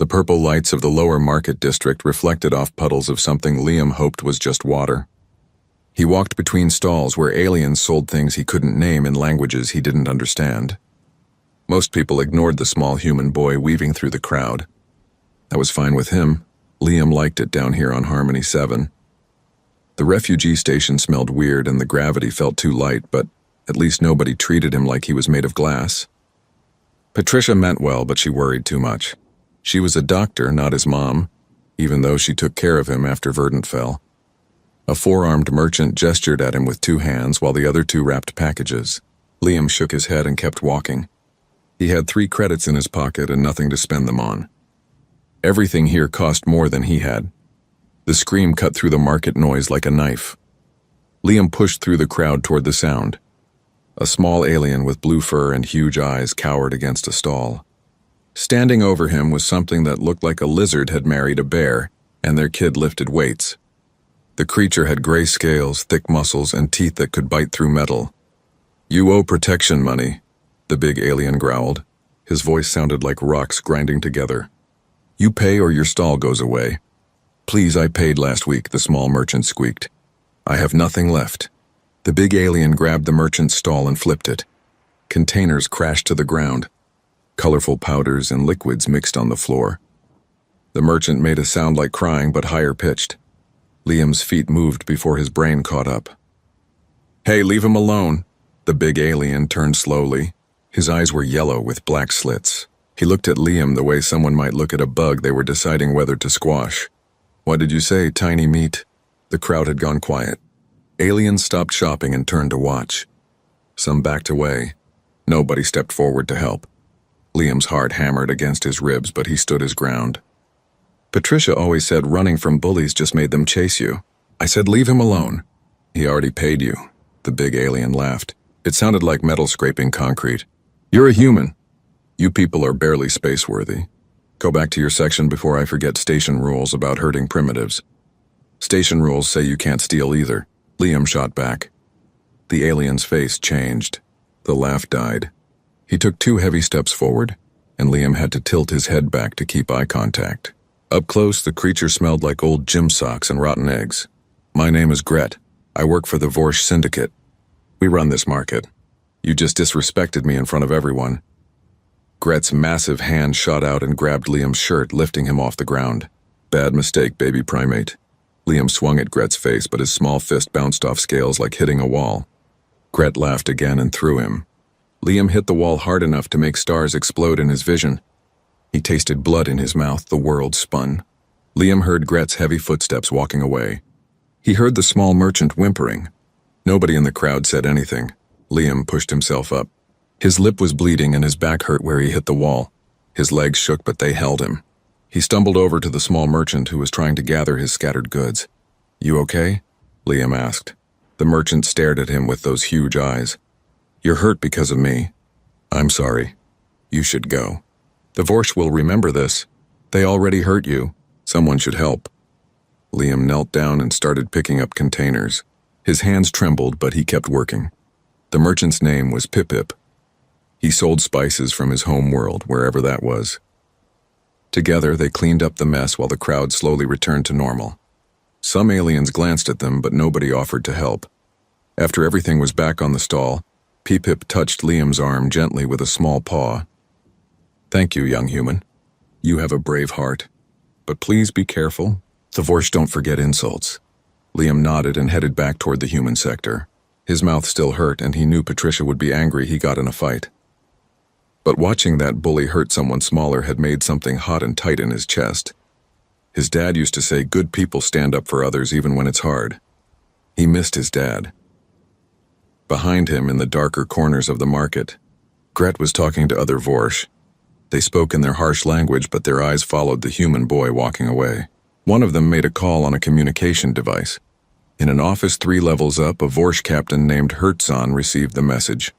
The purple lights of the lower market district reflected off puddles of something Liam hoped was just water. He walked between stalls where aliens sold things he couldn't name in languages he didn't understand. Most people ignored the small human boy weaving through the crowd. That was fine with him. Liam liked it down here on Harmony 7. The refugee station smelled weird and the gravity felt too light, but at least nobody treated him like he was made of glass. Patricia meant well, but she worried too much. She was a doctor, not his mom, even though she took care of him after Verdant fell. A four-armed merchant gestured at him with two hands while the other two wrapped packages. Liam shook his head and kept walking. He had 3 credits in his pocket and nothing to spend them on. Everything here cost more than he had. The scream cut through the market noise like a knife. Liam pushed through the crowd toward the sound. A small alien with blue fur and huge eyes cowered against a stall. Standing over him was something that looked like a lizard had married a bear, and their kid lifted weights. The creature had gray scales, thick muscles, and teeth that could bite through metal. "You owe protection money," the big alien growled. His voice sounded like rocks grinding together. "You pay or your stall goes away." "Please, I paid last week," the small merchant squeaked. "I have nothing left." The big alien grabbed the merchant's stall and flipped it. Containers crashed to the ground. Colorful powders and liquids mixed on the floor. The merchant made a sound like crying, but higher pitched. Liam's feet moved before his brain caught up. "Hey, leave him alone." The big alien turned slowly. His eyes were yellow with black slits. He looked at Liam the way someone might look at a bug they were deciding whether to squash. "What did you say, tiny meat?" The crowd had gone quiet. Aliens stopped shopping and turned to watch. Some backed away. Nobody stepped forward to help. Liam's heart hammered against his ribs, but he stood his ground. "Patricia always said running from bullies just made them chase you." "I said leave him alone." "He already paid you." The big alien laughed. It sounded like metal scraping concrete. "You're a human. You people are barely space-worthy. Go back to your section before I forget station rules about hurting primitives." "Station rules say you can't steal either." Liam shot back. The alien's face changed. The laugh died. He took 2 heavy steps forward, and Liam had to tilt his head back to keep eye contact. Up close, the creature smelled like old gym socks and rotten eggs. "My name is Gret. I work for the Vorsh Syndicate. We run this market. You just disrespected me in front of everyone." Gret's massive hand shot out and grabbed Liam's shirt, lifting him off the ground. "Bad mistake, baby primate." Liam swung at Gret's face, but his small fist bounced off scales like hitting a wall. Gret laughed again and threw him. Liam hit the wall hard enough to make stars explode in his vision. He tasted blood in his mouth. The world spun. Liam heard Gret's heavy footsteps walking away. He heard the small merchant whimpering. Nobody in the crowd said anything. Liam pushed himself up. His lip was bleeding and his back hurt where he hit the wall. His legs shook, but they held him. He stumbled over to the small merchant who was trying to gather his scattered goods. "You okay?" Liam asked. The merchant stared at him with those huge eyes. "You're hurt because of me." "I'm sorry. You should go. The Vorsh will remember this. They already hurt you. Someone should help." Liam knelt down and started picking up containers. His hands trembled, but he kept working. The merchant's name was Pip-Pip. He sold spices from his home world, wherever that was. Together, they cleaned up the mess while the crowd slowly returned to normal. Some aliens glanced at them, but nobody offered to help. After everything was back on the stall, Pip-Pip touched Liam's arm gently with a small paw. "Thank you, young human. You have a brave heart. But please be careful. The Vorsh don't forget insults." Liam nodded and headed back toward the human sector. His mouth still hurt, and he knew Patricia would be angry he got in a fight. But watching that bully hurt someone smaller had made something hot and tight in his chest. His dad used to say good people stand up for others even when it's hard. He missed his dad. Behind him, in the darker corners of the market, Gret was talking to other Vorsh. They spoke in their harsh language, but their eyes followed the human boy walking away. One of them made a call on a communication device. In an office 3 levels up, a Vorsh captain named Hertzon received the message.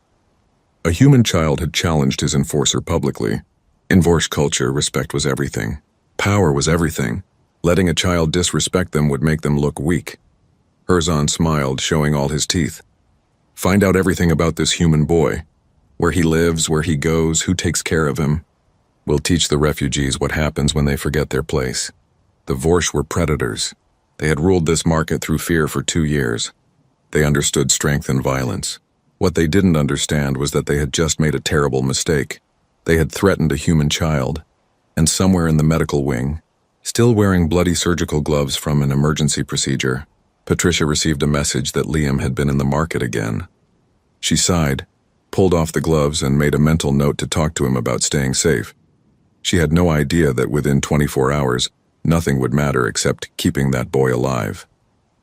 A human child had challenged his enforcer publicly. In Vorsh culture, respect was everything. Power was everything. Letting a child disrespect them would make them look weak. Hertzon smiled, showing all his teeth. "Find out everything about this human boy. Where he lives, where he goes, who takes care of him." We'll teach the refugees what happens when they forget their place. The Vorsh were predators. They had ruled this market through fear for 2 years. They understood strength and violence. What they didn't understand was that they had just made a terrible mistake. They had threatened a human child, and somewhere in the medical wing, still wearing bloody surgical gloves from an emergency procedure, Patricia received a message that Liam had been in the market again. She sighed, pulled off the gloves, and made a mental note to talk to him about staying safe. She had no idea that within 24 hours, nothing would matter except keeping that boy alive.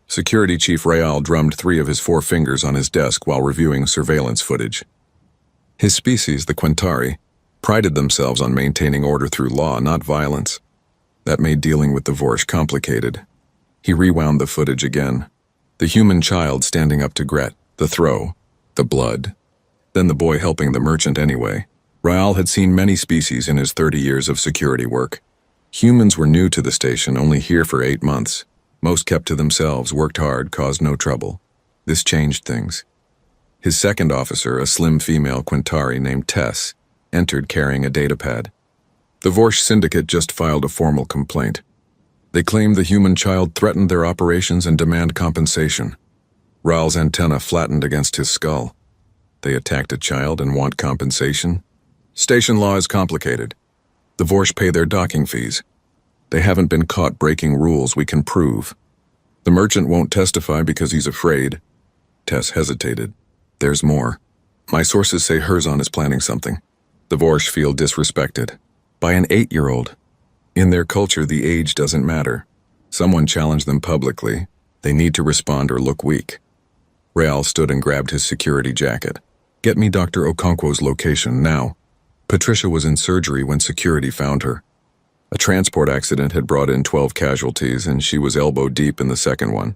Security Chief Raal drummed 3 of his 4 fingers on his desk while reviewing surveillance footage. His species, the Quintari, prided themselves on maintaining order through law, not violence. That made dealing with the Vorsh complicated. He rewound the footage again. The human child standing up to Gret, the throw, the blood. Then the boy helping the merchant anyway. Raal had seen many species in his 30 years of security work. Humans were new to the station, only here for 8 months. Most kept to themselves, worked hard, caused no trouble. This changed things. His second officer, a slim female Quintari named Tess, entered carrying a datapad. The Vorsh syndicate just filed a formal complaint. They claimed the human child threatened their operations and demand compensation. Raal's antenna flattened against his skull. They attacked a child and want compensation? Station law is complicated. The Vorsh pay their docking fees. They haven't been caught breaking rules we can prove. The merchant won't testify because he's afraid. Tess hesitated. There's more. My sources say Herzon is planning something. The Vorsh feel disrespected. By an 8-year-old. In their culture, the age doesn't matter. Someone challenged them publicly. They need to respond or look weak. Raal stood and grabbed his security jacket. Get me Dr. Okonkwo's location, now. Patricia was in surgery when security found her. A transport accident had brought in 12 casualties, and she was elbow deep in the second one.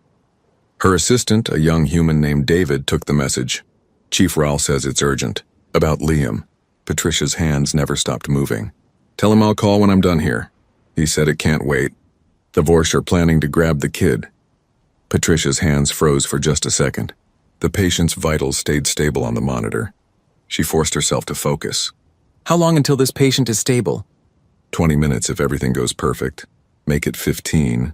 Her assistant, a young human named David, took the message. Chief Raal says it's urgent. About Liam. Patricia's hands never stopped moving. Tell him I'll call when I'm done here. He said it can't wait. The Vorsh are planning to grab the kid. Patricia's hands froze for just a second. The patient's vitals stayed stable on the monitor. She forced herself to focus. How long until this patient is stable? 20 minutes if everything goes perfect. Make it 15.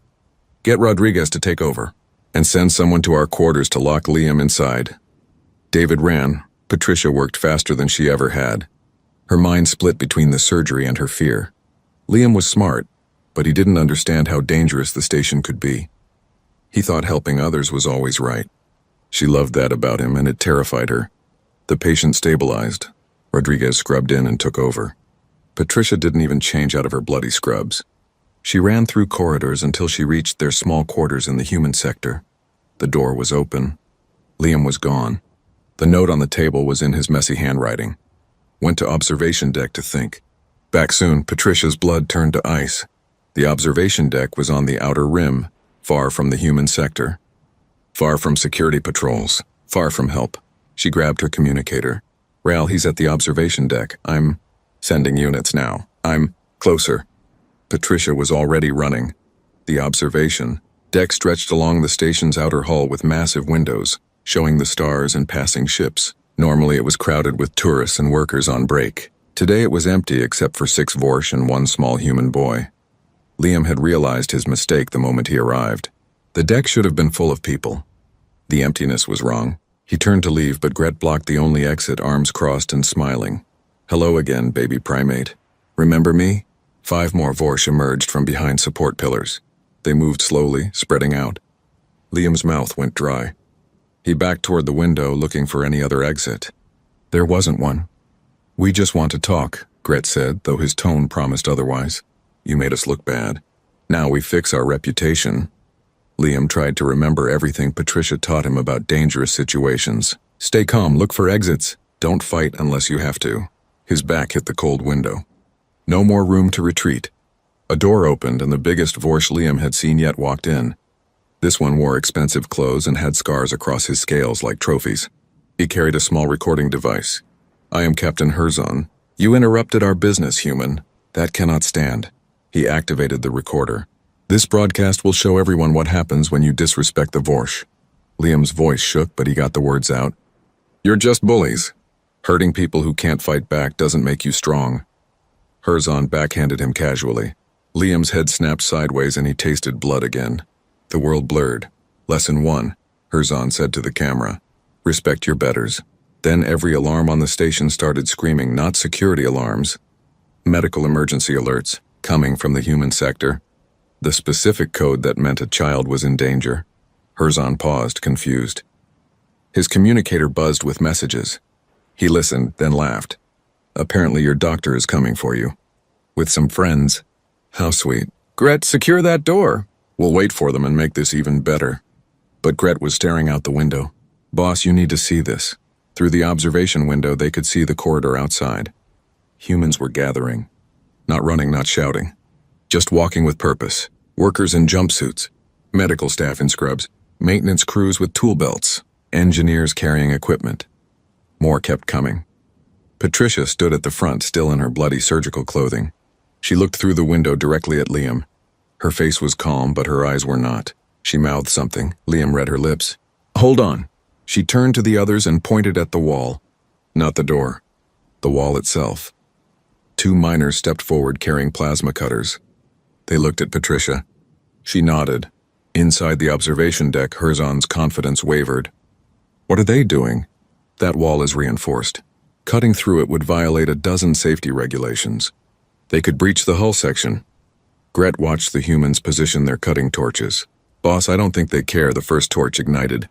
Get Rodriguez to take over, and send someone to our quarters to lock Liam inside. David ran. Patricia worked faster than she ever had. Her mind split between the surgery and her fear. Liam was smart, but he didn't understand how dangerous the station could be. He thought helping others was always right. She loved that about him, and it terrified her. The patient stabilized. Rodriguez scrubbed in and took over. Patricia didn't even change out of her bloody scrubs. She ran through corridors until she reached their small quarters in the human sector. The door was open. Liam was gone. The note on the table was in his messy handwriting. Went to observation deck to think. Back soon, Patricia's blood turned to ice. The observation deck was on the outer rim, far from the human sector. Far from security patrols, far from help. She grabbed her communicator. Raal, he's at the observation deck. I'm sending units now. I'm closer. Patricia was already running. The observation deck stretched along the station's outer hull with massive windows, showing the stars and passing ships. Normally it was crowded with tourists and workers on break. Today it was empty except for 6 Vorsh and 1 small human boy. Liam had realized his mistake the moment he arrived. The deck should have been full of people. The emptiness was wrong. He turned to leave, but Gret blocked the only exit, arms crossed and smiling. Hello again, baby primate. Remember me? 5 more Vorsh emerged from behind support pillars. They moved slowly, spreading out. Liam's mouth went dry. He backed toward the window, looking for any other exit. There wasn't one. We just want to talk, Gret said, though his tone promised otherwise. You made us look bad. Now we fix our reputation. Liam tried to remember everything Patricia taught him about dangerous situations. Stay calm, look for exits. Don't fight unless you have to. His back hit the cold window. No more room to retreat. A door opened and the biggest Vorsh Liam had seen yet walked in. This one wore expensive clothes and had scars across his scales like trophies. He carried a small recording device. I am Captain Herzon. You interrupted our business, human. That cannot stand. He activated the recorder. This broadcast will show everyone what happens when you disrespect the Vorsh. Liam's voice shook, but he got the words out. You're just bullies. Hurting people who can't fight back doesn't make you strong. Herzon backhanded him casually. Liam's head snapped sideways and he tasted blood again. The world blurred. Lesson 1, Herzon said to the camera. Respect your betters. Then every alarm on the station started screaming, not security alarms. Medical emergency alerts, coming from the human sector. The specific code that meant a child was in danger. Herzon paused, confused. His communicator buzzed with messages. He listened, then laughed. Apparently your doctor is coming for you. With some friends. How sweet. Gret, secure that door. We'll wait for them and make this even better. But Gret was staring out the window. Boss, you need to see this. Through the observation window, they could see the corridor outside. Humans were gathering. Not running, not shouting. Just walking with purpose. Workers in jumpsuits. Medical staff in scrubs. Maintenance crews with tool belts. Engineers carrying equipment. More kept coming. Patricia stood at the front, still in her bloody surgical clothing. She looked through the window directly at Liam. Her face was calm, but her eyes were not. She mouthed something. Liam read her lips. Hold on. She turned to the others and pointed at the wall. Not the door. The wall itself. 2 miners stepped forward carrying plasma cutters. They looked at Patricia. She nodded. Inside the observation deck, Herzon's confidence wavered. What are they doing? That wall is reinforced. Cutting through it would violate a dozen safety regulations. They could breach the hull section. Gret watched the humans position their cutting torches. Boss, I don't think they care. The first torch ignited.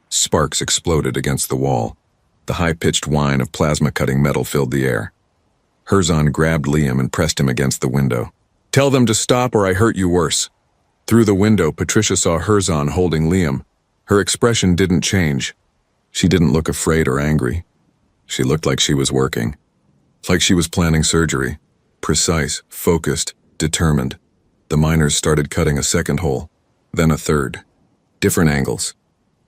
Sparks exploded against the wall. The high-pitched whine of plasma-cutting metal filled the air. Herzon grabbed Liam and pressed him against the window. Tell them to stop or I hurt you worse. Through the window, Patricia saw Herzon holding Liam. Her expression didn't change. She didn't look afraid or angry. She looked like she was working. Like she was planning surgery. Precise, focused, determined. The miners started cutting a second hole, then a third. Different angles,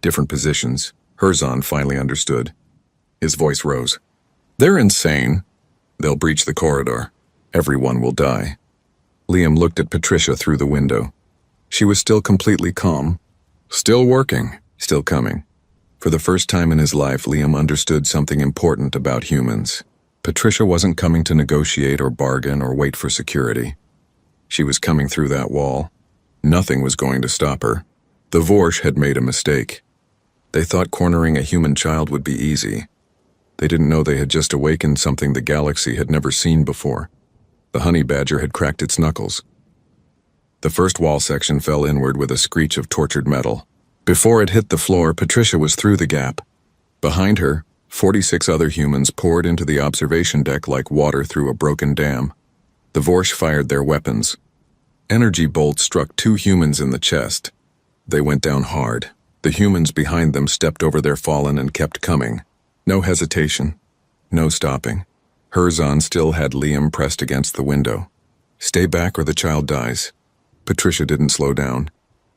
different positions. Herzon finally understood. His voice rose. They're insane. They'll breach the corridor. Everyone will die. Liam looked at Patricia through the window. She was still completely calm. Still working, still coming. For the first time in his life, Liam understood something important about humans. Patricia wasn't coming to negotiate or bargain or wait for security. She was coming through that wall. Nothing was going to stop her. The Vorsh had made a mistake. They thought cornering a human child would be easy. They didn't know they had just awakened something the galaxy had never seen before. The honey badger had cracked its knuckles. The first wall section fell inward with a screech of tortured metal. Before it hit the floor, Patricia was through the gap. Behind her, 46 other humans poured into the observation deck like water through a broken dam. The Vorsh fired their weapons. Energy bolts struck 2 humans in the chest. They went down hard. The humans behind them stepped over their fallen and kept coming. No hesitation. No stopping. Herzon still had Liam pressed against the window. Stay back or the child dies. Patricia didn't slow down.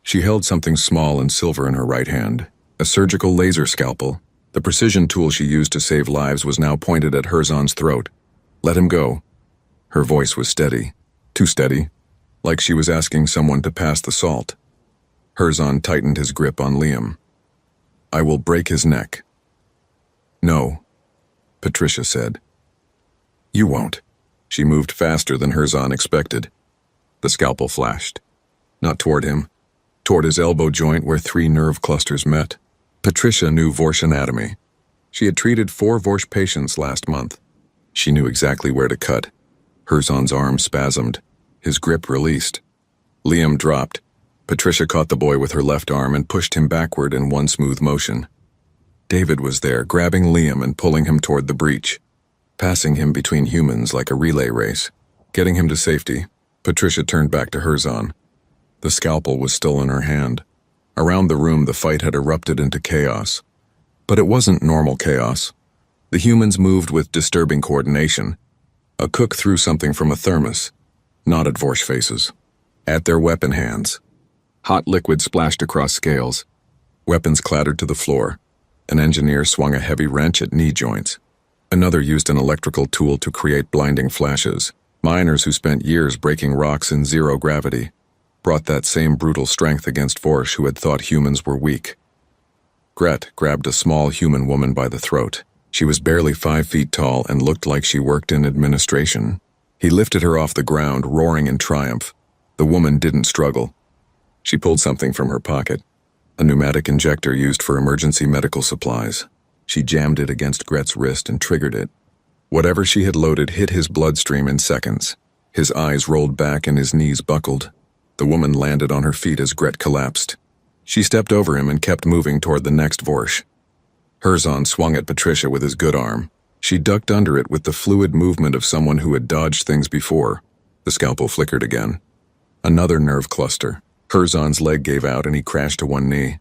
She held something small and silver in her right hand. A surgical laser scalpel. The precision tool she used to save lives was now pointed at Herzon's throat. Let him go. Her voice was steady. Too steady. Like she was asking someone to pass the salt. Herzon tightened his grip on Liam. I will break his neck. No, Patricia said. You won't. She moved faster than Herzon expected. The scalpel flashed. Not toward him. Toward his elbow joint where 3 nerve clusters met. Patricia knew Vorsh anatomy. She had treated 4 Vorsh patients last month. She knew exactly where to cut. Herzon's arm spasmed. His grip released. Liam dropped. Patricia caught the boy with her left arm and pushed him backward in one smooth motion. David was there, grabbing Liam and pulling him toward the breach, passing him between humans like a relay race. Getting him to safety, Patricia turned back to Herzon. The scalpel was still in her hand. Around the room, the fight had erupted into chaos. But it wasn't normal chaos. The humans moved with disturbing coordination. A cook threw something from a thermos, not at Vorsh faces, at their weapon hands. Hot liquid splashed across scales. Weapons clattered to the floor. An engineer swung a heavy wrench at knee joints. Another used an electrical tool to create blinding flashes. Miners who spent years breaking rocks in zero gravity brought that same brutal strength against Vorsh who had thought humans were weak. Gret grabbed a small human woman by the throat. She was barely 5 feet tall and looked like she worked in administration. He lifted her off the ground, roaring in triumph. The woman didn't struggle. She pulled something from her pocket, a pneumatic injector used for emergency medical supplies. She jammed it against Gret's wrist and triggered it. Whatever she had loaded hit his bloodstream in seconds. His eyes rolled back and his knees buckled. The woman landed on her feet as Gret collapsed. She stepped over him and kept moving toward the next Vorsh. Herzon swung at Patricia with his good arm. She ducked under it with the fluid movement of someone who had dodged things before. The scalpel flickered again. Another nerve cluster. Herzon's leg gave out and he crashed to one knee.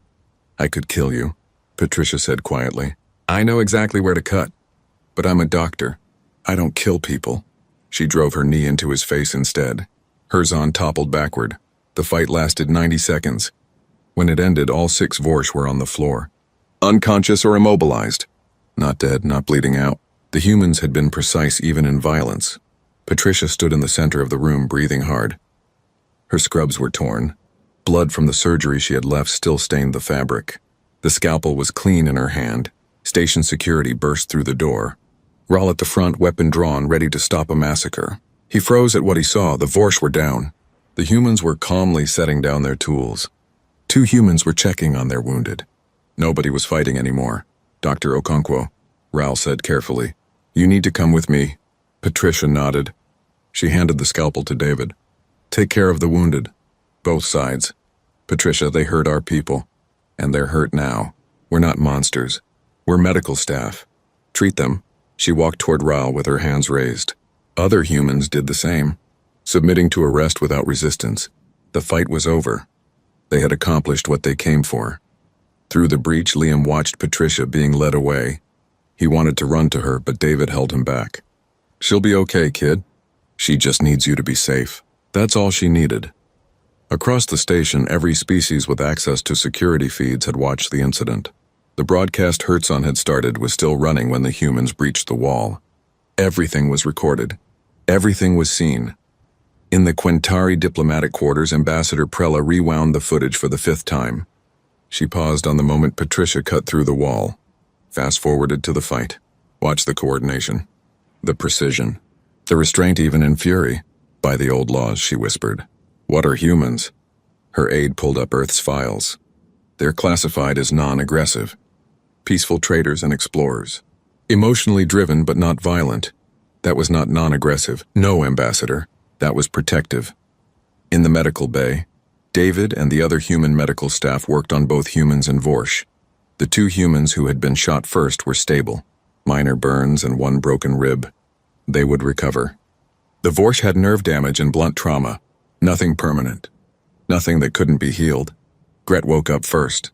"I could kill you," Patricia said quietly. "I know exactly where to cut. But I'm a doctor. I don't kill people." She drove her knee into his face instead. Herzon toppled backward. The fight lasted 90 seconds. When it ended, all 6 Vorsh were on the floor. Unconscious or immobilized. Not dead, not bleeding out. The humans had been precise even in violence. Patricia stood in the center of the room, breathing hard. Her scrubs were torn. Blood from the surgery she had left still stained the fabric. The scalpel was clean in her hand. Station security burst through the door. Rahl at the front, weapon drawn, ready to stop a massacre. He froze at what he saw. The Vorsh were down. The humans were calmly setting down their tools. 2 humans were checking on their wounded. Nobody was fighting anymore. "Dr. Okonkwo," Rahl said carefully. "You need to come with me." Patricia nodded. She handed the scalpel to David. "Take care of the wounded. Both sides. Patricia, they hurt our people. And they're hurt now. We're not monsters. We're medical staff. Treat them." She walked toward Rahl with her hands raised. Other humans did the same, submitting to arrest without resistance. The fight was over. They had accomplished what they came for. Through the breach, Liam watched Patricia being led away. He wanted to run to her, but David held him back. "She'll be okay, kid. She just needs you to be safe." That's all she needed. Across the station, every species with access to security feeds had watched the incident. The broadcast Herzon had started was still running when the humans breached the wall. Everything was recorded. Everything was seen. In the Quintari diplomatic quarters, Ambassador Prella rewound the footage for the 5th time. She paused on the moment Patricia cut through the wall. Fast-forwarded to the fight. Watch the coordination. The precision. The restraint even in fury. "By the old laws," she whispered. "What are humans?" Her aide pulled up Earth's files. "They're classified as non-aggressive. Peaceful traders and explorers. Emotionally driven but not violent. That was not non-aggressive. No, Ambassador. That was protective." In the medical bay, David and the other human medical staff worked on both humans and Vorsh. The 2 humans who had been shot first were stable. Minor burns and 1 broken rib. They would recover. The Vorsh had nerve damage and blunt trauma. Nothing permanent. Nothing that couldn't be healed. Gret woke up first.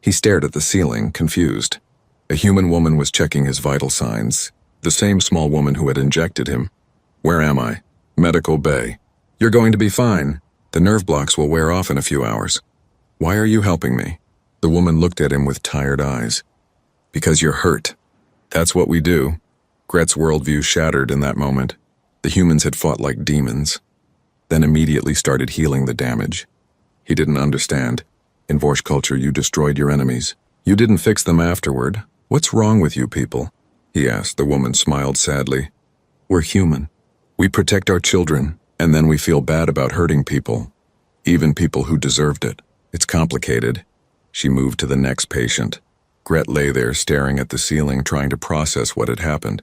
He stared at the ceiling, confused. A human woman was checking his vital signs. The same small woman who had injected him. "Where am I?" "Medical bay." "You're going to be fine. The nerve blocks will wear off in a few hours." "Why are you helping me?" The woman looked at him with tired eyes. "Because you're hurt. That's what we do." Gret's worldview shattered in that moment. The humans had fought like demons, then immediately started healing the damage. He didn't understand. In Vorsh culture, you destroyed your enemies. You didn't fix them afterward. "What's wrong with you people?" he asked. The woman smiled sadly. "We're human. We protect our children, and then we feel bad about hurting people, even people who deserved it. It's complicated." She moved to the next patient. Gret lay there staring at the ceiling, trying to process what had happened.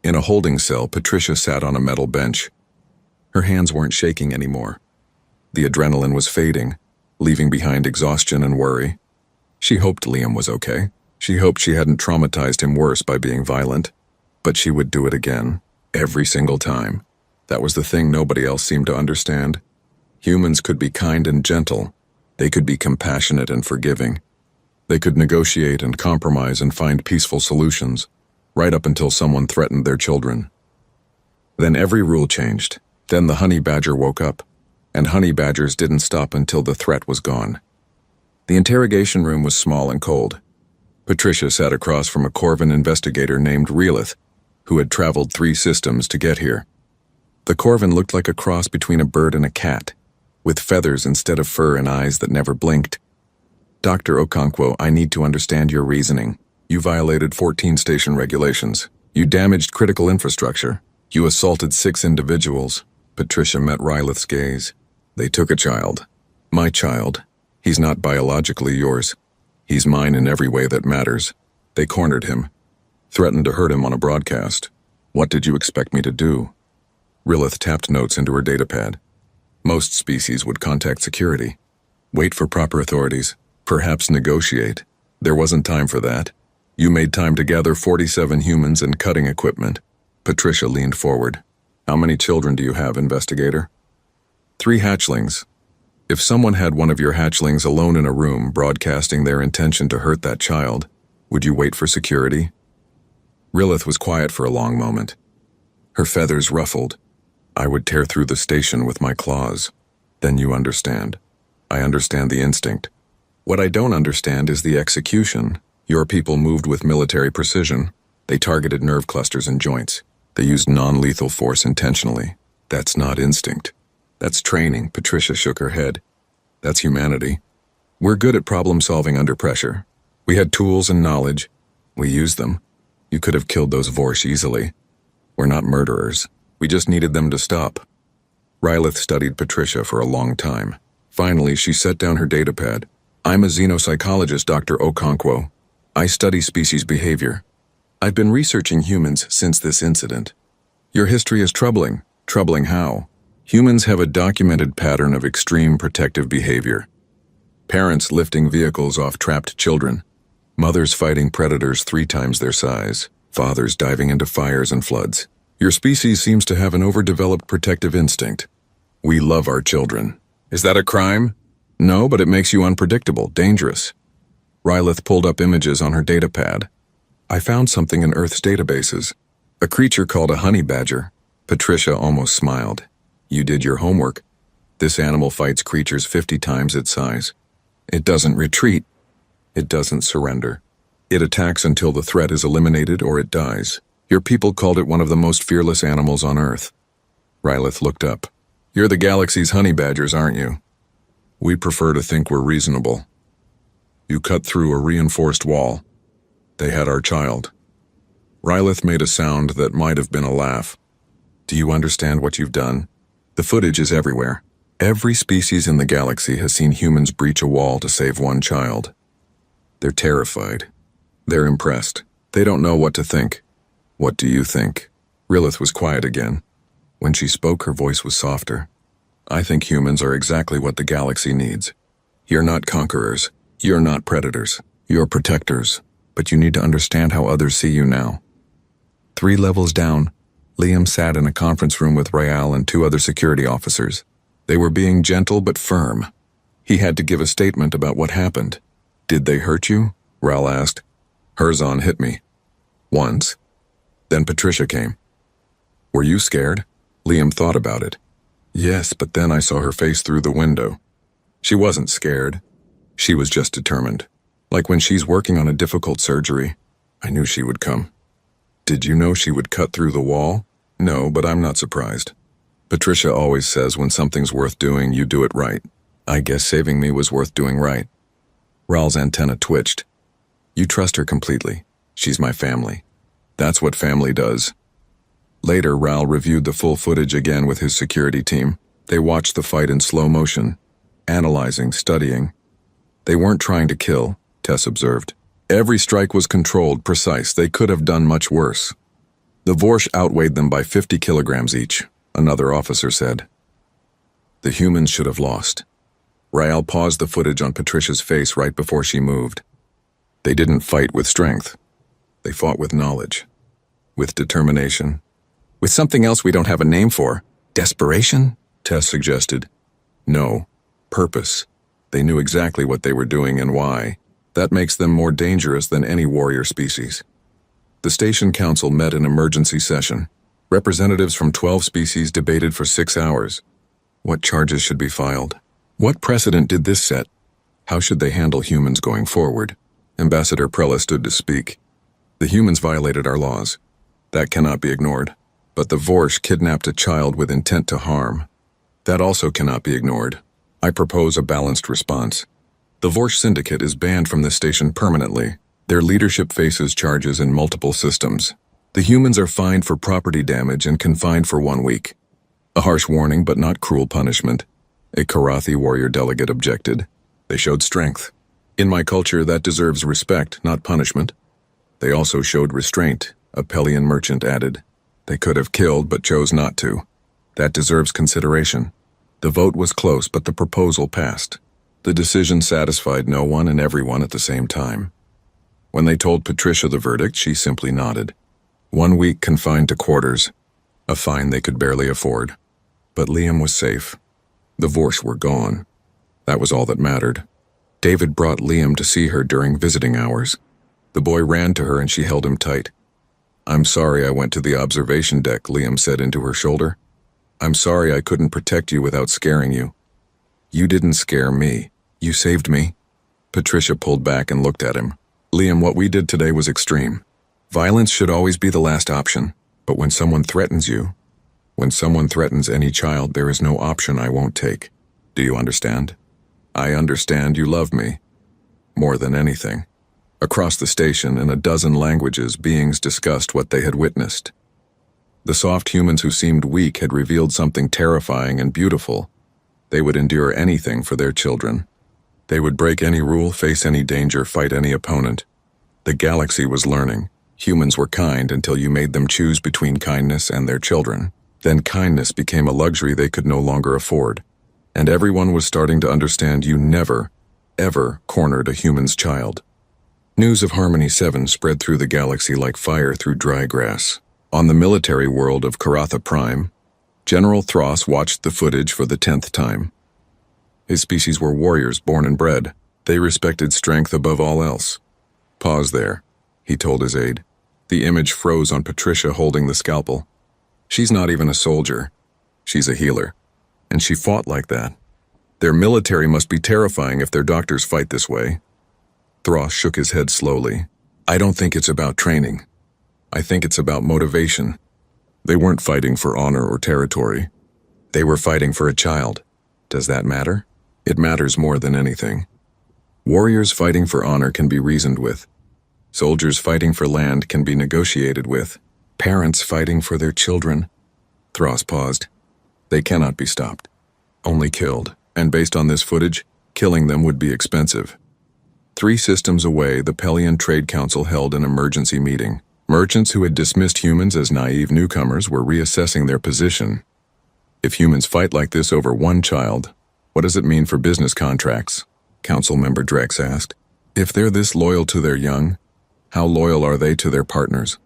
In a holding cell, Patricia sat on a metal bench. Her hands weren't shaking anymore. The adrenaline was fading, leaving behind exhaustion and worry. She hoped Liam was okay. She hoped she hadn't traumatized him worse by being violent. But she would do it again, every single time. That was the thing nobody else seemed to understand. Humans could be kind and gentle. They could be compassionate and forgiving. They could negotiate and compromise and find peaceful solutions, right up until someone threatened their children. Then every rule changed. Then the honey badger woke up, and honey badgers didn't stop until the threat was gone. The interrogation room was small and cold. Patricia sat across from a Corvin investigator named Reelith, who had traveled 3 systems to get here. The Corvin looked like a cross between a bird and a cat, with feathers instead of fur and eyes that never blinked. "Dr. Okonkwo, I need to understand your reasoning. You violated 14 station regulations. You damaged critical infrastructure. You assaulted 6 individuals. Patricia met Rylith's gaze. They took a child. My child. He's not biologically yours. He's mine in every way that matters. They cornered him. Threatened to hurt him on a broadcast. What did you expect me to do? Rylith tapped notes into her datapad. Most species would contact security. Wait for proper authorities. Perhaps negotiate. There wasn't time for that. You made time to gather 47 humans and cutting equipment. Patricia leaned forward. How many children do you have, investigator? 3 hatchlings. If someone had one of your hatchlings alone in a room broadcasting their intention to hurt that child, would you wait for security? Rylith was quiet for a long moment. Her feathers ruffled. I would tear through the station with my claws. Then you understand. I understand the instinct. What I don't understand is the execution. Your people moved with military precision. They targeted nerve clusters and joints. They used non-lethal force intentionally. That's not instinct. That's training. Patricia shook her head. That's humanity. We're good at problem-solving under pressure. We had tools and knowledge. We used them. You could have killed those Vorsh easily. We're not murderers. We just needed them to stop. Rylith studied Patricia for a long time. Finally, she set down her datapad. I'm a xenopsychologist, Dr. Okonkwo. I study species behavior. I've been researching humans since this incident. Your history is troubling. Troubling how? Humans have a documented pattern of extreme protective behavior. Parents lifting vehicles off trapped children. Mothers fighting predators 3 times their size. Fathers diving into fires and floods. Your species seems to have an overdeveloped protective instinct. We love our children. Is that a crime? No, but it makes you unpredictable, dangerous. Rylith pulled up images on her datapad. I found something in Earth's databases. A creature called a honey badger. Patricia almost smiled. You did your homework. This animal fights creatures 50 times its size. It doesn't retreat. It doesn't surrender. It attacks until the threat is eliminated or it dies. Your people called it one of the most fearless animals on Earth. Rylith looked up. You're the galaxy's honey badgers, aren't you? We prefer to think we're reasonable. You cut through a reinforced wall. They had our child. Rylith made a sound that might have been a laugh. Do you understand what you've done? The footage is everywhere. Every species in the galaxy has seen humans breach a wall to save one child. They're terrified. They're impressed. They don't know what to think. What do you think? Rylith was quiet again. When she spoke, her voice was softer. I think humans are exactly what the galaxy needs. You're not conquerors. You're not predators. You're protectors. But you need to understand how others see you now. 3 levels down, Liam sat in a conference room with Rael and 2 other security officers. They were being gentle but firm. He had to give a statement about what happened. Did they hurt you? Rael asked. Herzon hit me. Once. Then Patricia came. Were you scared? Liam thought about it. Yes, but then I saw her face through the window. She wasn't scared. She was just determined. Like when she's working on a difficult surgery. I knew she would come. Did you know she would cut through the wall? No, but I'm not surprised. Patricia always says when something's worth doing, you do it right. I guess saving me was worth doing right. Raul's antenna twitched. You trust her completely. She's my family. That's what family does. Later, Raul reviewed the full footage again with his security team. They watched the fight in slow motion, analyzing, studying. They weren't trying to kill, Tess observed. Every strike was controlled, precise. They could have done much worse. The Vorsh outweighed them by 50 kilograms each, another officer said. The humans should have lost. Rael paused the footage on Patricia's face right before she moved. They didn't fight with strength. They fought with knowledge, with determination, with something else we don't have a name for. Desperation? Tess suggested. No, purpose. They knew exactly what they were doing and why. That makes them more dangerous than any warrior species. The station council met in emergency session. Representatives from 12 species debated for 6 hours. What charges should be filed? What precedent did this set? How should they handle humans going forward? Ambassador Prella stood to speak. The humans violated our laws. That cannot be ignored. But the Vorsh kidnapped a child with intent to harm. That also cannot be ignored. I propose a balanced response. The Vorsh Syndicate is banned from this station permanently. Their leadership faces charges in multiple systems. The humans are fined for property damage and confined for 1 week. A harsh warning, but not cruel punishment. A Karathi warrior delegate objected. They showed strength. In my culture, that deserves respect, not punishment. They also showed restraint, a Pelian merchant added. They could have killed, but chose not to. That deserves consideration. The vote was close, but the proposal passed. The decision satisfied no one and everyone at the same time. When they told Patricia the verdict, she simply nodded. 1 week confined to quarters, a fine they could barely afford. But Liam was safe. The Vorsh were gone. That was all that mattered. David brought Liam to see her during visiting hours. The boy ran to her and she held him tight. "I'm sorry I went to the observation deck," Liam said into her shoulder. "I'm sorry I couldn't protect you without scaring you." "You didn't scare me. You saved me." Patricia pulled back and looked at him. "Liam, what we did today was extreme. Violence should always be the last option, but when someone threatens you, when someone threatens any child, there is no option I won't take. Do you understand? I understand you love me. More than anything." Across the station, in a dozen languages, beings discussed what they had witnessed. The soft humans who seemed weak had revealed something terrifying and beautiful. They would endure anything for their children. They would break any rule, face any danger, fight any opponent. The galaxy was learning. Humans were kind until you made them choose between kindness and their children. Then kindness became a luxury they could no longer afford. And everyone was starting to understand you never, ever cornered a human's child. News of Harmony 7 spread through the galaxy like fire through dry grass. On the military world of Karatha Prime, General Thros watched the footage for the 10th time. His species were warriors born and bred. They respected strength above all else. "Pause there," he told his aide. The image froze on Patricia holding the scalpel. She's not even a soldier. She's a healer. And she fought like that. Their military must be terrifying if their doctors fight this way. Thros shook his head slowly. "I don't think it's about training. I think it's about motivation. They weren't fighting for honor or territory. They were fighting for a child. Does that matter? It matters more than anything. Warriors fighting for honor can be reasoned with. Soldiers fighting for land can be negotiated with. Parents fighting for their children." Thros paused. "They cannot be stopped. Only killed. And based on this footage, killing them would be expensive." 3 systems away, the Pelian Trade Council held an emergency meeting. Merchants who had dismissed humans as naive newcomers were reassessing their position. If humans fight like this over one child, what does it mean for business contracts? Council member Drex asked. If they're this loyal to their young, how loyal are they to their partners?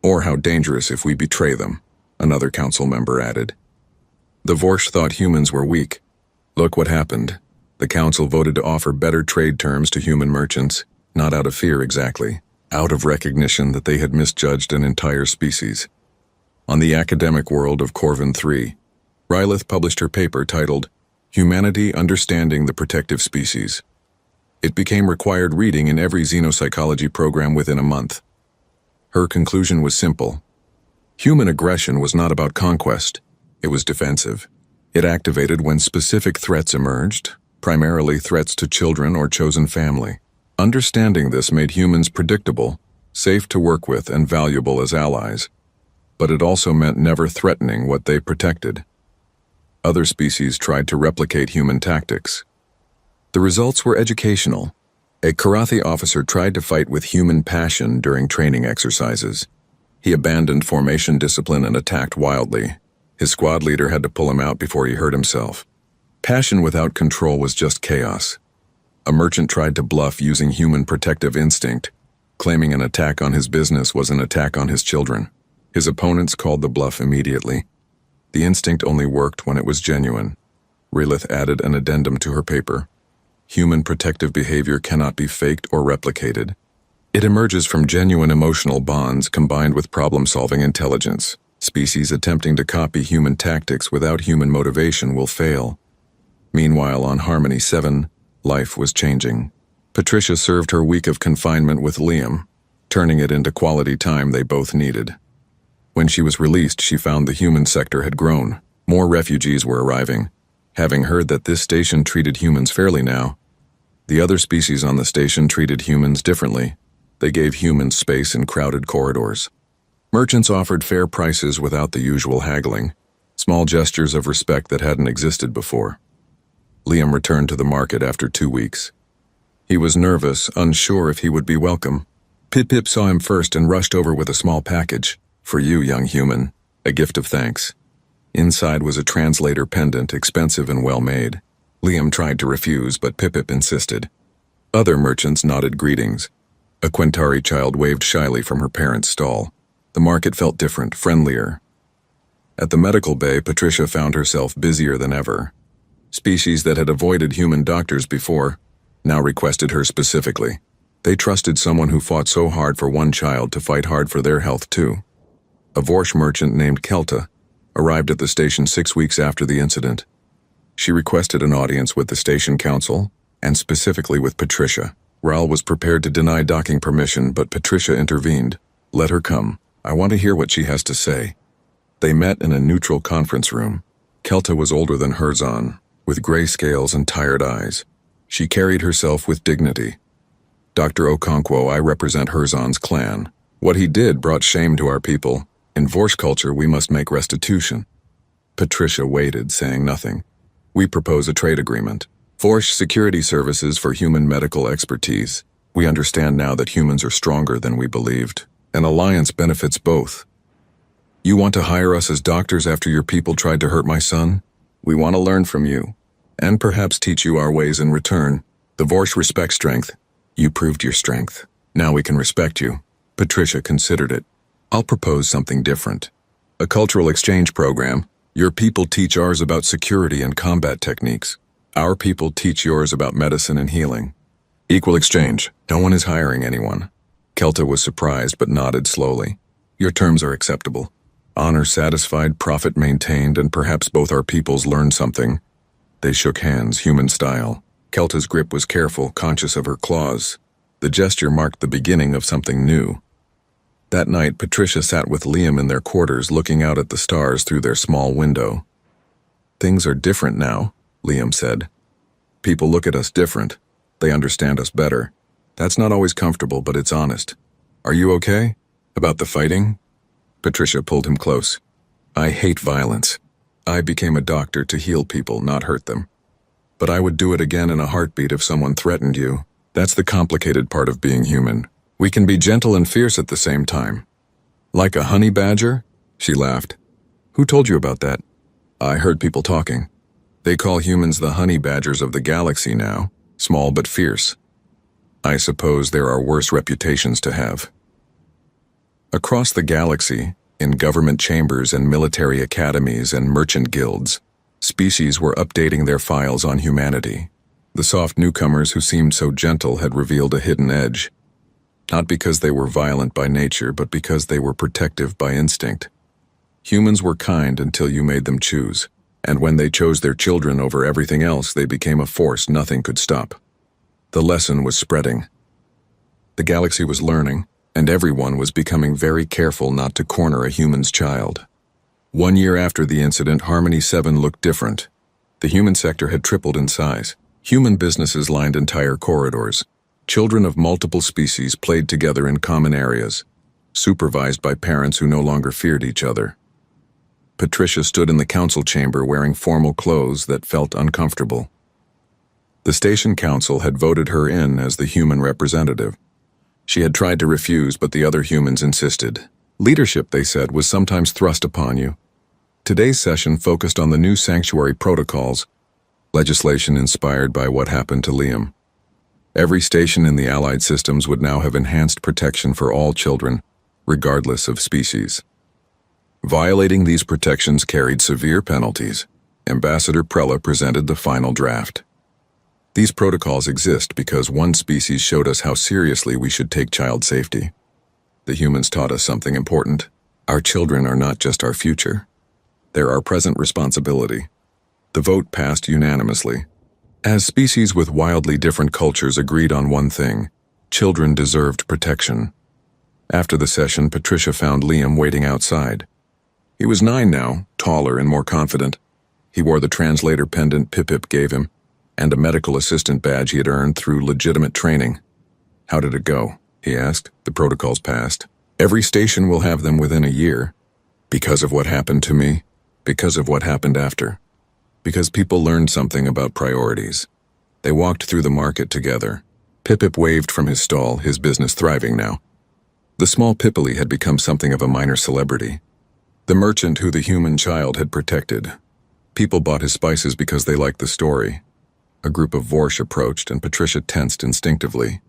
Or how dangerous if we betray them? Another council member added. The Vorsh thought humans were weak. Look what happened. The council voted to offer better trade terms to human merchants, not out of fear exactly, out of recognition that they had misjudged an entire species. On the academic world of Corvin 3, Rylith published her paper titled Humanity Understanding the Protective Species. It became required reading in every xenopsychology program within a month. Her conclusion was simple. Human aggression was not about conquest, it was defensive. It activated when specific threats emerged, primarily threats to children or chosen family. Understanding this made humans predictable, safe to work with, and valuable as allies. But it also meant never threatening what they protected. Other species tried to replicate human tactics. The results were educational. A Karathi officer tried to fight with human passion during training exercises. He abandoned formation discipline and attacked wildly. His squad leader had to pull him out before he hurt himself. Passion without control was just chaos. A merchant tried to bluff using human protective instinct, claiming an attack on his business was an attack on his children. His opponents called the bluff immediately. The instinct only worked when it was genuine. Rylith added an addendum to her paper. Human protective behavior cannot be faked or replicated. It emerges from genuine emotional bonds combined with problem-solving intelligence. Species attempting to copy human tactics without human motivation will fail. Meanwhile, on Harmony 7, life was changing. Patricia served her week of confinement with Liam, turning it into quality time they both needed. When she was released, she found the human sector had grown. More refugees were arriving. Having heard that this station treated humans fairly now, the other species on the station treated humans differently. They gave humans space in crowded corridors. Merchants offered fair prices without the usual haggling, small gestures of respect that hadn't existed before. Liam returned to the market after 2 weeks. He was nervous, unsure if he would be welcome. Pip-Pip saw him first and rushed over with a small package. "For you, young human, a gift of thanks." Inside was a translator pendant, expensive and well-made. Liam tried to refuse, but Pip-Pip insisted. Other merchants nodded greetings. A Quintari child waved shyly from her parents' stall. The market felt different, friendlier. At the medical bay, Patricia found herself busier than ever. Species that had avoided human doctors before now requested her specifically. They trusted someone who fought so hard for one child to fight hard for their health too. A Vorsh merchant named Kelta arrived at the station 6 weeks after the incident. She requested an audience with the station council, and specifically with Patricia. Raul was prepared to deny docking permission, but Patricia intervened. "Let her come. I want to hear what she has to say." They met in a neutral conference room. Kelta was older than Herzon, with gray scales and tired eyes. She carried herself with dignity. "Dr. Okonkwo, I represent Herzon's clan. What he did brought shame to our people. In Vorsh culture, we must make restitution." Patricia waited, saying nothing. "We propose a trade agreement. Vorsh security services for human medical expertise. We understand now that humans are stronger than we believed. An alliance benefits both. You want to hire us as doctors after your people tried to hurt my son? We want to learn from you, and perhaps teach you our ways in return. The Vorsh respect strength. You proved your strength. Now we can respect you." Patricia considered it. "I'll propose something different. A cultural exchange program. Your people teach ours about security and combat techniques. Our people teach yours about medicine and healing. Equal exchange. No one is hiring anyone." Kelta was surprised but nodded slowly. "Your terms are acceptable. Honor satisfied, profit maintained, and perhaps both our peoples learn something." They shook hands, human style. Kelta's grip was careful, conscious of her claws. The gesture marked the beginning of something new. That night, Patricia sat with Liam in their quarters, looking out at the stars through their small window. "Things are different now," Liam said. "People look at us different. They understand us better. That's not always comfortable, but it's honest. Are you okay? About the fighting?" Patricia pulled him close. "I hate violence. I became a doctor to heal people, not hurt them. But I would do it again in a heartbeat if someone threatened you. That's the complicated part of being human. We can be gentle and fierce at the same time." "Like a honey badger?" She laughed. "Who told you about that?" "I heard people talking. They call humans the honey badgers of the galaxy now, small but fierce. I suppose there are worse reputations to have." Across the galaxy, in government chambers and military academies and merchant guilds, species were updating their files on humanity. The soft newcomers who seemed so gentle had revealed a hidden edge. Not because they were violent by nature, but because they were protective by instinct. Humans were kind until you made them choose, and when they chose their children over everything else, they became a force nothing could stop. The lesson was spreading. The galaxy was learning, and everyone was becoming very careful not to corner a human's child. 1 year after the incident, Harmony 7 looked different. The human sector had tripled in size. Human businesses lined entire corridors. Children of multiple species played together in common areas, supervised by parents who no longer feared each other. Patricia stood in the council chamber wearing formal clothes that felt uncomfortable. The station council had voted her in as the human representative. She had tried to refuse, but the other humans insisted. Leadership, they said, was sometimes thrust upon you. Today's session focused on the new sanctuary protocols, legislation inspired by what happened to Liam. Every station in the Allied systems would now have enhanced protection for all children, regardless of species. Violating these protections carried severe penalties. Ambassador Prella presented the final draft. These protocols exist because one species showed us how seriously we should take child safety. The humans taught us something important. Our children are not just our future. They're our present responsibility. The vote passed unanimously. As species with wildly different cultures agreed on one thing, children deserved protection. After the session, Patricia found Liam waiting outside. He was 9 now, taller and more confident. He wore the translator pendant Pip-Pip gave him, and a medical assistant badge he had earned through legitimate training. "How did it go?" he asked. "The protocols passed." Every station will have them within a year. Because of what happened to me, because of what happened after. Because people learned something about priorities. They walked through the market together. Pip-Pip waved from his stall, his business thriving now. The small Pippily had become something of a minor celebrity. The merchant who the human child had protected. People bought his spices because they liked the story. A group of Vorsh approached and Patricia tensed instinctively.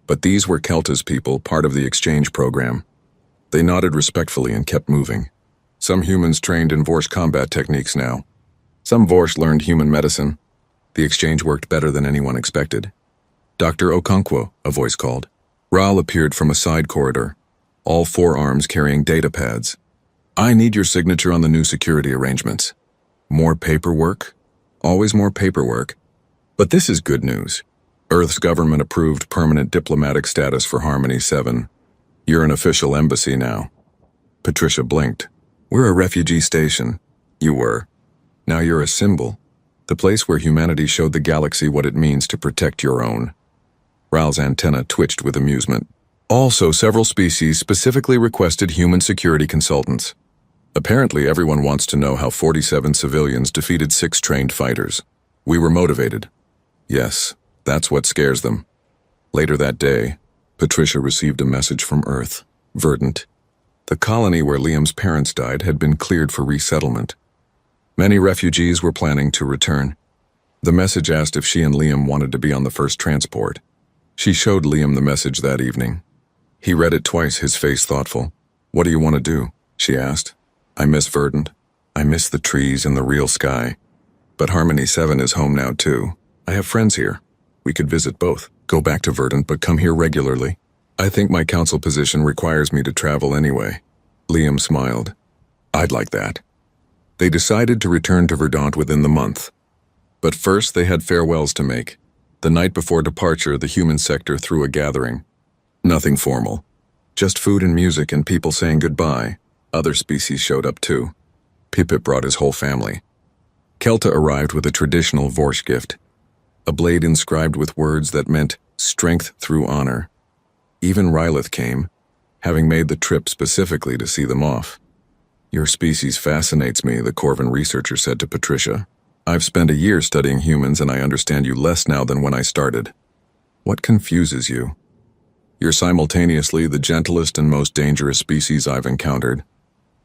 But these were Kelta's people, part of the exchange program. They nodded respectfully and kept moving. Some humans trained in Vorsh combat techniques now. Some Vorsh learned human medicine. The exchange worked better than anyone expected. Dr. Okonkwo, a voice called. Raal appeared from a side corridor, all 4 arms carrying data pads. I need your signature on the new security arrangements. More paperwork? Always more paperwork. But this is good news. Earth's government approved permanent diplomatic status for Harmony 7. You're an official embassy now. Patricia blinked. We're a refugee station. You were. Now you're a symbol. The place where humanity showed the galaxy what it means to protect your own. Raal's antenna twitched with amusement. Also, several species specifically requested human security consultants. Apparently, everyone wants to know how 47 civilians defeated 6 trained fighters. We were motivated. Yes, that's what scares them. Later that day, Patricia received a message from Earth, Verdant. The colony where Liam's parents died had been cleared for resettlement. Many refugees were planning to return. The message asked if she and Liam wanted to be on the first transport. She showed Liam the message that evening. He read it twice, his face thoughtful. What do you want to do? She asked. I miss Verdant. I miss the trees and the real sky. But Harmony 7 is home now too. I have friends here. We could visit both. Go back to Verdant, but come here regularly. I think my council position requires me to travel anyway. Liam smiled. I'd like that. They decided to return to Verdant within the month. But first they had farewells to make. The night before departure, the human sector threw a gathering. Nothing formal. Just food and music and people saying goodbye. Other species showed up too. Pip-Pip brought his whole family. Kelta arrived with a traditional Vorsh gift. A blade inscribed with words that meant strength through honor. Even Rylith came, having made the trip specifically to see them off. Your species fascinates me, the Corvin researcher said to Patricia. I've spent a year studying humans and I understand you less now than when I started. What confuses you? You're simultaneously the gentlest and most dangerous species I've encountered.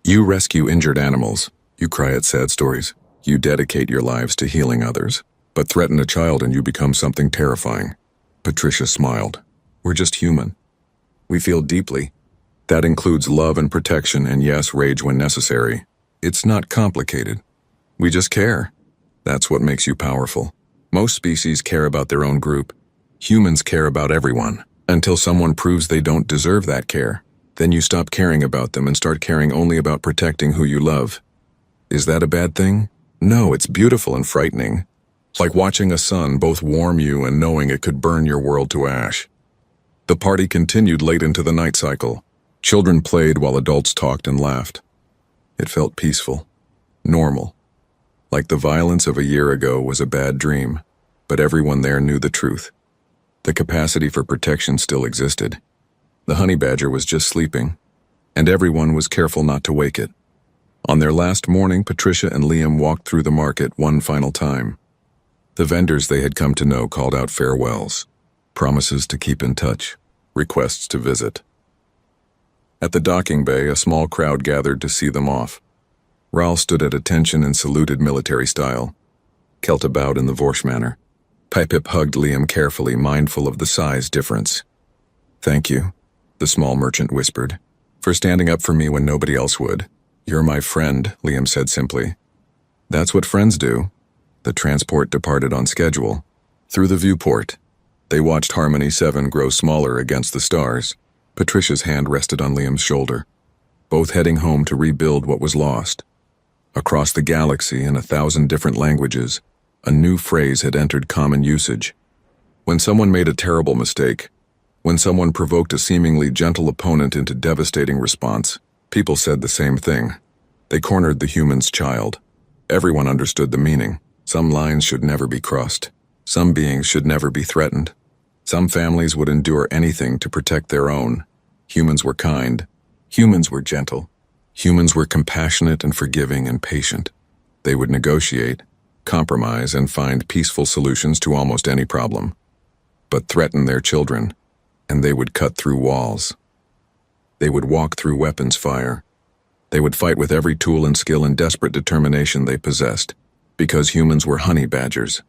You rescue injured animals. You cry at sad stories. You dedicate your lives to healing others. But threaten a child and you become something terrifying. Patricia smiled. We're just human. We feel deeply. That includes love and protection and yes, rage when necessary. It's not complicated. We just care. That's what makes you powerful. Most species care about their own group. Humans care about everyone. Until someone proves they don't deserve that care. Then you stop caring about them and start caring only about protecting who you love. Is that a bad thing? No, it's beautiful and frightening. Like watching a sun both warm you and knowing it could burn your world to ash. The party continued late into the night cycle. Children played while adults talked and laughed. It felt peaceful, normal. Like the violence of a year ago was a bad dream, but everyone there knew the truth. The capacity for protection still existed. The honey badger was just sleeping, and everyone was careful not to wake it. On their last morning, Patricia and Liam walked through the market one final time. The vendors they had come to know called out farewells, promises to keep in touch, requests to visit. At the docking bay, a small crowd gathered to see them off. Raal stood at attention and saluted military style. Kelta bowed in the Vorsh manner. Pip-Pip hugged Liam carefully, mindful of the size difference. Thank you, the small merchant whispered, for standing up for me when nobody else would. You're my friend, Liam said simply. That's what friends do. The transport departed on schedule. Through the viewport, they watched Harmony 7 grow smaller against the stars. Patricia's hand rested on Liam's shoulder, both heading home to rebuild what was lost. Across the galaxy in 1,000 different languages, a new phrase had entered common usage. When someone made a terrible mistake, when someone provoked a seemingly gentle opponent into devastating response, people said the same thing. They cornered the human's child. Everyone understood the meaning. Some lines should never be crossed. Some beings should never be threatened. Some families would endure anything to protect their own. Humans were kind. Humans were gentle. Humans were compassionate and forgiving and patient. They would negotiate, compromise, and find peaceful solutions to almost any problem. But threaten their children, and they would cut through walls. They would walk through weapons fire. They would fight with every tool and skill and desperate determination they possessed, because humans were honey badgers.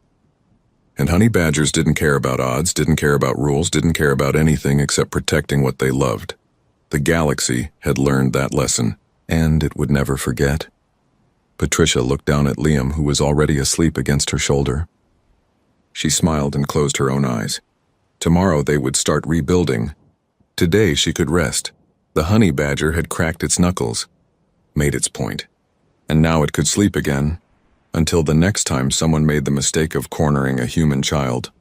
And honey badgers didn't care about odds, didn't care about rules, didn't care about anything except protecting what they loved. The galaxy had learned that lesson, and it would never forget. Patricia looked down at Liam, who was already asleep against her shoulder. She smiled and closed her own eyes. Tomorrow they would start rebuilding. Today she could rest. The honey badger had cracked its knuckles, made its point, and now it could sleep again, until the next time someone made the mistake of cornering a human child.